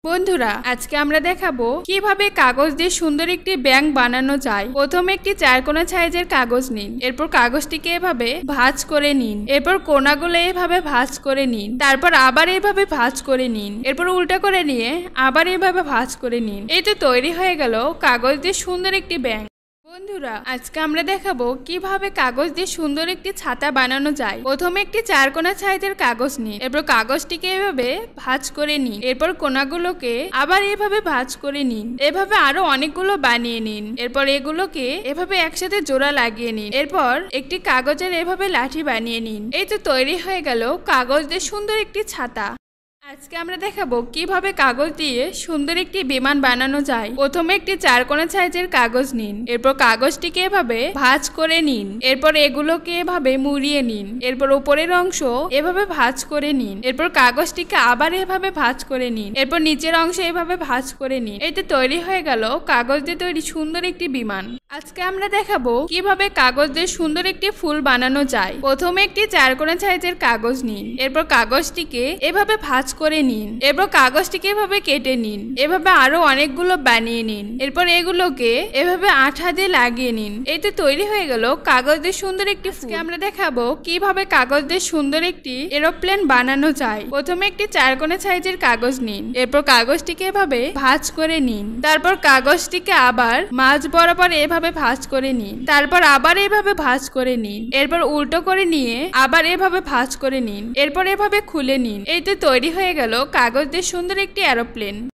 বন্ধুরা আজকে আমরা দেখাবো কিভাবে কাগজ দিয়ে সুন্দর একটি ব্যাঙ বানানো যায়। প্রথমে একটি চারকোনা সাইজের কাগজ নিন, এরপর কাগজটিকে এভাবে ভাঁজ করে নিন, এরপর কোণাগুলো এভাবে ভাঁজ করে নিন, তারপর আবার এভাবে ভাঁজ করে নিন, এরপর উল্টা করে নিয়ে আবার এভাবে ভাঁজ করে নিন। এই তো তৈরি হয়ে গেল কাগজ দিয়ে সুন্দর একটি ব্যাঙ। বন্ধুরা আজকে আমরা দেখাবো কিভাবে কাগজ দিয়ে সুন্দর একটি ছাতা বানানো যায়। প্রথমে একটি চারকোনা সাইজের কাগজ নিন, এরপর কাগজটিকে এভাবে ভাঁজ করে নিন, এরপর কোণাগুলোকে আবার এভাবে ভাঁজ করে নিন, এভাবে আরো অনেকগুলো বানিয়ে নিন। এরপর এগুলোকে এভাবে একসাথে জোড়া লাগিয়ে নিন, এরপর একটি কাগজের এভাবে লাঠি বানিয়ে নিন। এই তো তৈরি হয়ে গেল কাগজ দিয়ে সুন্দর একটি ছাতা। আজকে আমরা দেখাবো কিভাবে কাগজ দিয়ে সুন্দর একটি বিমান বানানো যায়। প্রথমে একটি চারকোনা সাইজের কাগজ নিন, এরপর কাগজটিকে এভাবে ভাঁজ করে নিন, এরপর এগুলোকে এভাবে মুড়িয়ে নিন, এরপর উপরের অংশ এভাবে ভাঁজ করে নিন, এরপর কাগজটিকে আবার এভাবে ভাঁজ করে নিন, এরপর নিচের অংশ এভাবে ভাঁজ করে নিন। এতে তৈরি হয়ে গেল কাগজ দিয়ে তৈরি সুন্দর একটি বিমান। আজকে আমরা দেখাবো কিভাবে কাগজ দিয়ে সুন্দর একটি ফুল বানানো যায়। প্রথমে একটি চারকোনা সাইজের কাগজ নিন, এরপর কাগজটিকে এভাবে ভাঁজ করে নিন, এরপর কাগজটিকে এভাবে কেটে নিন, এভাবে আরো অনেকগুলো বানিয়ে নিন, এরপর এগুলোকে এভাবে আঠা দিয়ে লাগিয়ে নিন। এই তো তৈরি হয়ে গেল কাগজ দিয়ে সুন্দর একটি ফুল। আমরা দেখাবো কিভাবে কাগজ দিয়ে সুন্দর একটি এরোপ্লেন বানানো যায়। প্রথমে একটি চারকোনা সাইজের কাগজ নিন, এরপর কাগজটিকে এভাবে ভাঁজ করে নিন, তারপর কাগজটিকে আবার মাঝ বরাবর এভাবে ভাঁজ করে নিন, তারপর আবার এভাবে ভাঁজ করে নিন, এরপর উল্টো করে নিয়ে আবার এভাবে ভাঁজ করে নিন, এরপর এভাবে খুলে নিন। এই তো তৈরি হয়ে গেল কাগজ দিয়ে সুন্দর একটি এরোপ্লেন।